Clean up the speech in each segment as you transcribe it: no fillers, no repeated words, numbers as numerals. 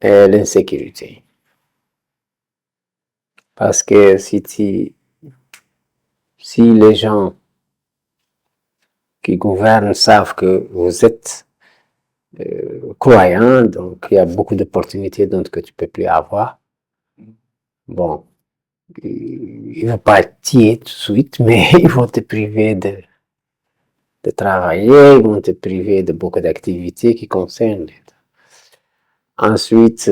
et l'insécurité. Parce que si les gens qui gouvernent savent que vous êtes croyant, donc il y a beaucoup d'opportunités dont que tu peux plus avoir. Bon, ils ne vont pas te tuer tout de suite, mais ils vont te priver de travailler, ils vont te priver de beaucoup d'activités qui concernent l'État. Ensuite,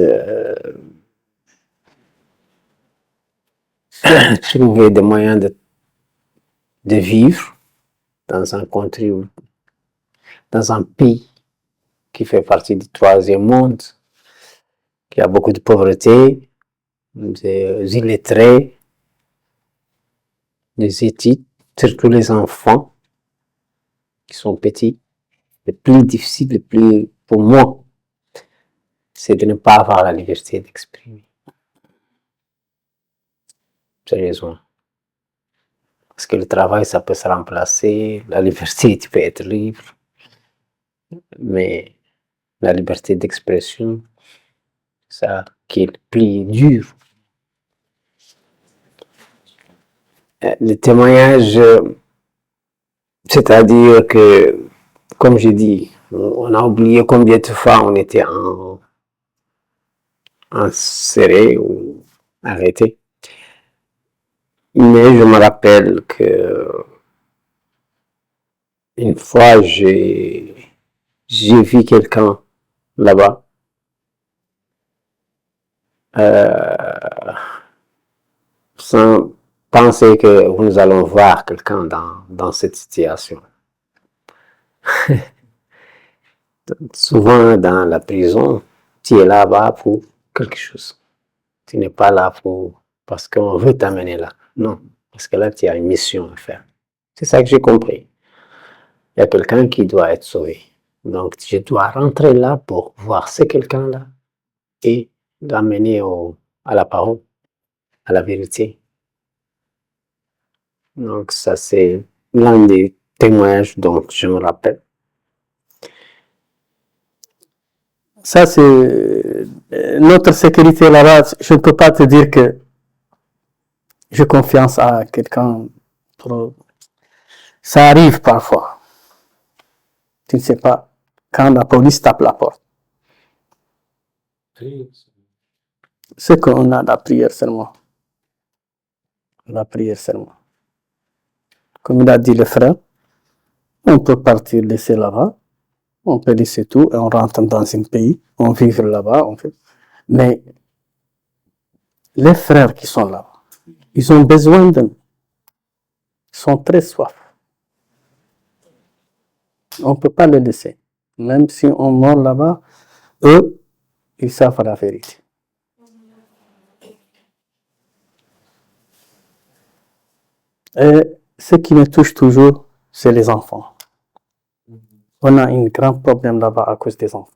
trouver des moyens de vivre dans un country, dans un pays qui fait partie du troisième monde, qui a beaucoup de pauvreté, des illettrés, des études, surtout les enfants qui sont petits. Le plus difficile, pour moi, c'est de ne pas avoir la liberté d'exprimer. Sérieusement. Parce que le travail, ça peut se remplacer, la liberté, tu peux être libre, mais la liberté d'expression, ça qui est le plus dur. Le témoignage, c'est-à-dire que, comme j'ai dit, on a oublié combien de fois on était enserré ou arrêté. Mais je me rappelle que une fois j'ai vu quelqu'un là-bas sans penser que nous allons voir quelqu'un dans cette situation. Souvent dans la prison, tu es là-bas pour quelque chose. Tu n'es pas là parce qu'on veut t'amener là. Non, parce que là, tu as une mission à faire. C'est ça que j'ai compris. Il y a quelqu'un qui doit être sauvé. Donc, je dois rentrer là pour voir ce quelqu'un-là et l'amener à la parole, à la vérité. Donc, ça, c'est l'un des témoignages dont je me rappelle. Ça, c'est notre sécurité là-bas. Je ne peux pas te dire que j'ai confiance à quelqu'un. Ça arrive parfois. Tu ne sais pas quand la police tape la porte. C'est qu'on a la prière seulement. La prière seulement. Comme il a dit le frère, on peut partir laisser là-bas. On peut laisser tout et on rentre dans un pays, on vit là-bas, mais les frères qui sont là, ils ont besoin de nous. Ils sont très soif. On ne peut pas les laisser. Même si on meurt là-bas, eux, ils savent la vérité. Et ce qui me touche toujours, c'est les enfants. On a un grand problème là-bas à cause des enfants.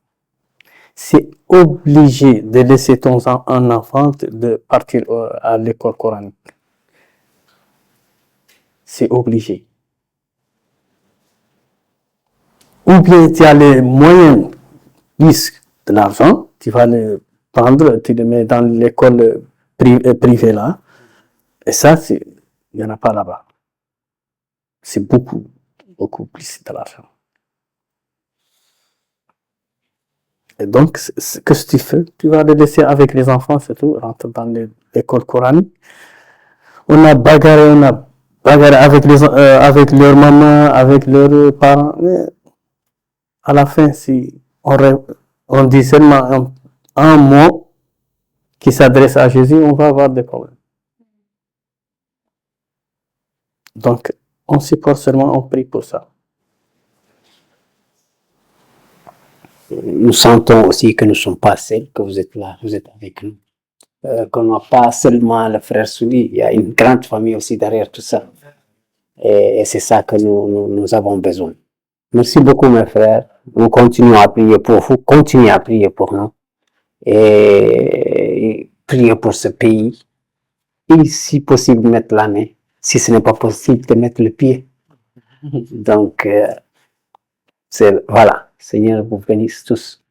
C'est obligé de laisser un enfant de partir à l'école coranique. C'est obligé. Ou bien tu as les moyens plus de l'argent, tu vas le prendre, tu le mets dans l'école privée là. Et ça, il n'y en a pas là-bas. C'est beaucoup, beaucoup plus de l'argent. Et donc, qu'est-ce que tu fais? Tu vas les laisser avec les enfants, c'est tout, rentrer dans l'école coranique. On a bagarré avec leur maman, avec leurs parents. Mais à la fin, si on dit seulement un mot qui s'adresse à Jésus, on va avoir des problèmes. Donc, on supporte seulement, on prie pour ça. Nous sentons aussi que nous ne sommes pas seuls, que vous êtes là, vous êtes avec nous. Qu'on n'a pas seulement le frère Souli, il y a une grande famille aussi derrière tout ça. Et c'est ça que nous avons besoin. Merci beaucoup, mes frères. Nous continuons à prier pour vous, continuez à prier pour nous. Et prier pour ce pays. Et si possible, mettre la main. Si ce n'est pas possible, de mettre le pied. Donc, voilà. Seigneur vous bénisse tous.